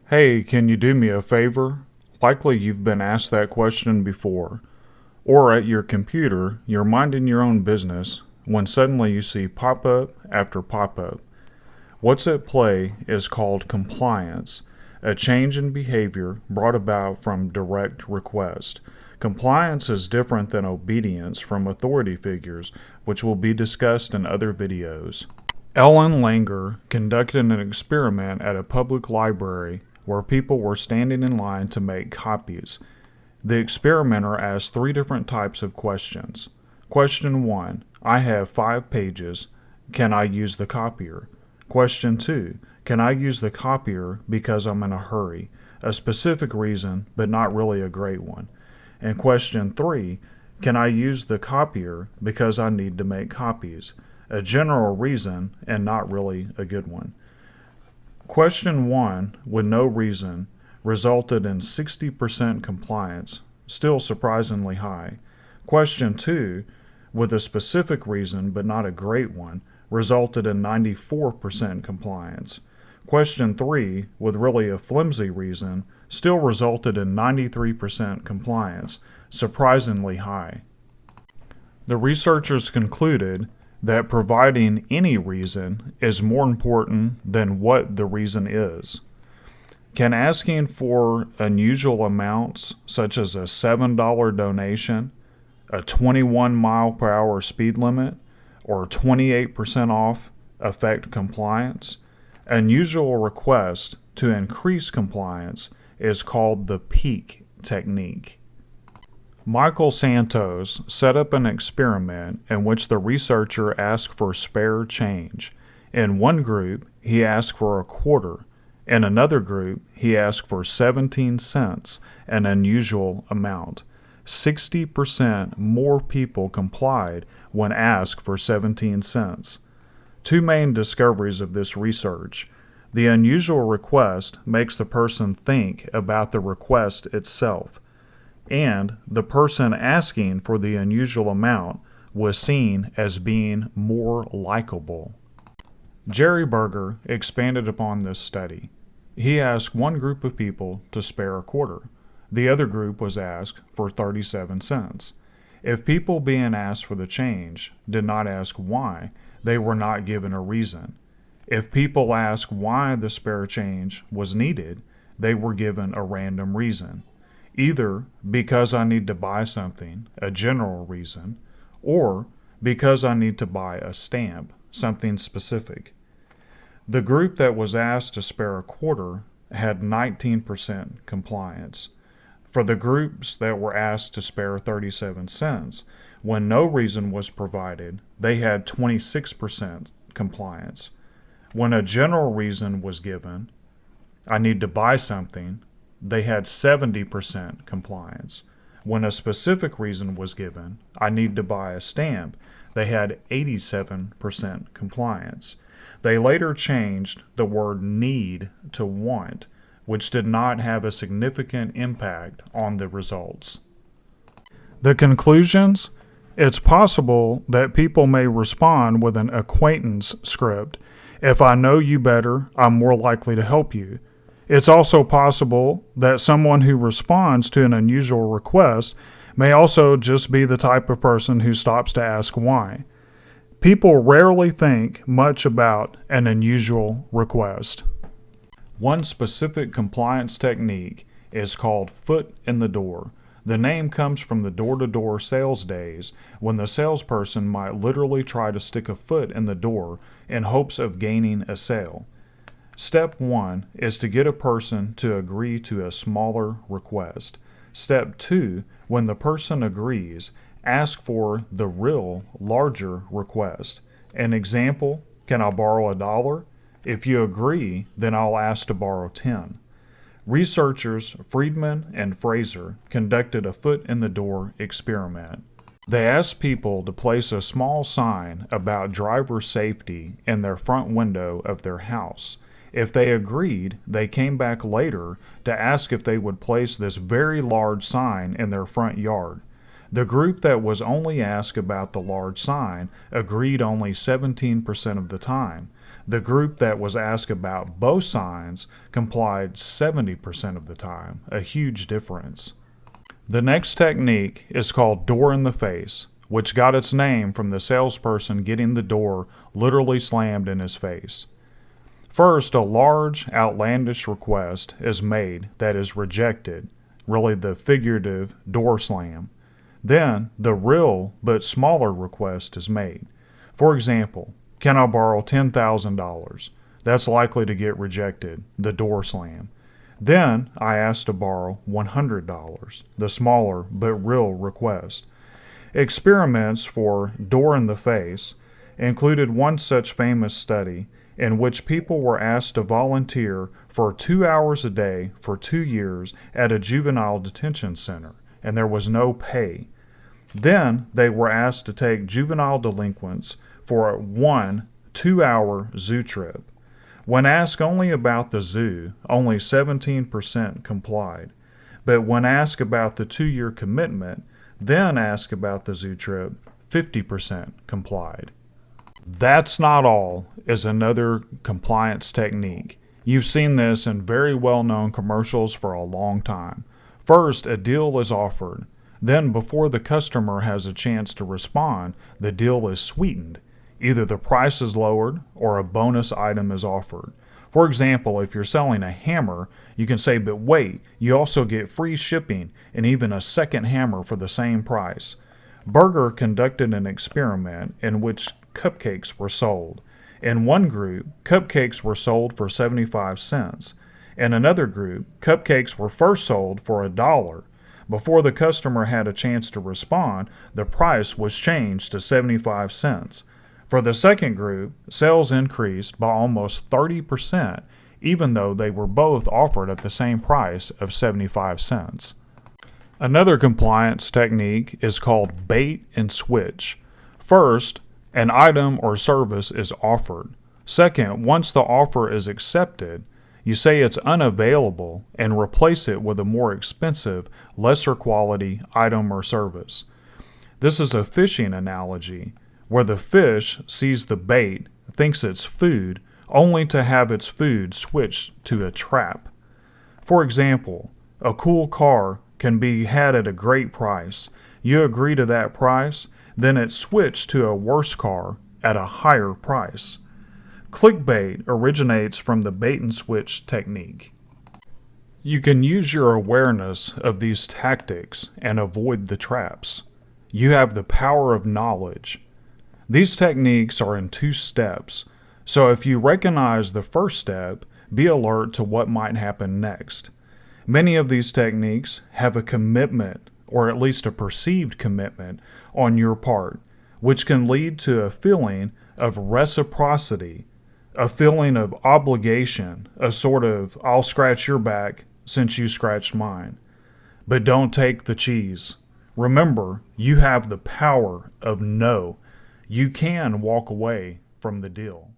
Hey, can you do me a favor? Likely you've been asked that question before. Or at your computer, you're minding your own business when suddenly you see pop up after pop up. What's at play is called compliance, a change in behavior brought about from direct request. Compliance is different than obedience from authority figures, which will be discussed in other videos. Ellen Langer conducted an experiment at a public library where people were standing in line to make copies. The experimenter asked three different types of questions. Question 1, I have 5 pages. Can I use the copier? Question 2, can I use the copier because I'm in a hurry? A specific reason, but not really a great one. And question 3, can I use the copier because I need to make copies? A general reason and not really a good one. Question 1, with no reason, resulted in 60% compliance, still surprisingly high. Question 2, with a specific reason but not a great one, resulted in 94% compliance. Question 3, with really a flimsy reason, still resulted in 93% compliance, surprisingly high. The researchers concluded that providing any reason is more important than what the reason is. Can asking for unusual amounts, such as a $7 donation, a 21 mile per hour speed limit, or 28% off, affect compliance? Unusual request to increase compliance is called the peak technique. Michael Santos set up an experiment in which the researcher asked for spare change. In one group, he asked for a quarter. In another group, he asked for 17 cents, an unusual amount. 60% more people complied when asked for 17 cents. Two main discoveries of this research. The unusual request makes the person think about the request itself, and the person asking for the unusual amount was seen as being more likable. Jerry Berger expanded upon this study. He asked one group of people to spare a quarter. The other group was asked for 37 cents. If people being asked for the change did not ask why, they were not given a reason. If people asked why the spare change was needed, they were given a random reason. Either because I need to buy something, a general reason, or because I need to buy a stamp, something specific. The group that was asked to spare a quarter had 19% compliance. For the groups that were asked to spare 37 cents, when no reason was provided, they had 26% compliance. When a general reason was given, I need to buy something, they had 70% compliance. When a specific reason was given, I need to buy a stamp, they had 87% compliance. They later changed the word need to want, which did not have a significant impact on the results. The conclusions? It's possible that people may respond with an acquaintance script. If I know you better, I'm more likely to help you. It's also possible that someone who responds to an unusual request may also just be the type of person who stops to ask why. People rarely think much about an unusual request. One specific compliance technique is called foot in the door. The name comes from the door-to-door sales days when the salesperson might literally try to stick a foot in the door in hopes of gaining a sale. Step 1 is to get a person to agree to a smaller request. Step 2, when the person agrees, ask for the real, larger request. An example, can I borrow $1? If you agree, then I'll ask to borrow 10. Researchers Freedman and Fraser conducted a foot-in-the-door experiment. They asked people to place a small sign about driver safety in their front window of their house. If they agreed, they came back later to ask if they would place this very large sign in their front yard. The group that was only asked about the large sign agreed only 17% of the time, The group that was asked about both signs complied 70% of the time, a huge difference. The next technique is called door in the face, which got its name from the salesperson getting the door literally slammed in his face. First, a large, outlandish request is made that is rejected, really the figurative door slam. Then, the real but smaller request is made. For example, can I borrow $10,000? That's likely to get rejected, the door slam. Then, I ask to borrow $100, the smaller but real request. Experiments for door in the face included one such famous study in which people were asked to volunteer for 2 hours a day for 2 years at a juvenile detention center, and there was no pay. Then they were asked to take juvenile delinquents for one 2-hour zoo trip. When asked only about the zoo, only 17% complied. But when asked about the 2-year commitment, then asked about the zoo trip, 50% complied. That's not all is another compliance technique. You've seen this in very well-known commercials for a long time. First, a deal is offered. Then, before the customer has a chance to respond, the deal is sweetened. Either the price is lowered or a bonus item is offered. For example, if you're selling a hammer, you can say, but wait, you also get free shipping and even a second hammer for the same price. Berger conducted an experiment in which cupcakes were sold. In one group, cupcakes were sold for 75 cents. In another group, cupcakes were first sold for $1. Before the customer had a chance to respond, the price was changed to 75 cents. For the second group, sales increased by almost 30%, even though they were both offered at the same price of 75 cents. Another compliance technique is called bait and switch. First, an item or service is offered. Second, once the offer is accepted, you say it's unavailable and replace it with a more expensive, lesser quality item or service. This is a fishing analogy, where the fish sees the bait, thinks it's food, only to have its food switched to a trap. For example, a cool car can be had at a great price. You agree to that price, then it's switched to a worse car at a higher price. Clickbait originates from the bait and switch technique. You can use your awareness of these tactics and avoid the traps. You have the power of knowledge. These techniques are in 2 steps, so if you recognize the first step, be alert to what might happen next. Many of these techniques have a commitment, or at least a perceived commitment, on your part, which can lead to a feeling of reciprocity, a feeling of obligation, a sort of, I'll scratch your back since you scratched mine. But don't take the cheese. Remember, you have the power of no. You can walk away from the deal.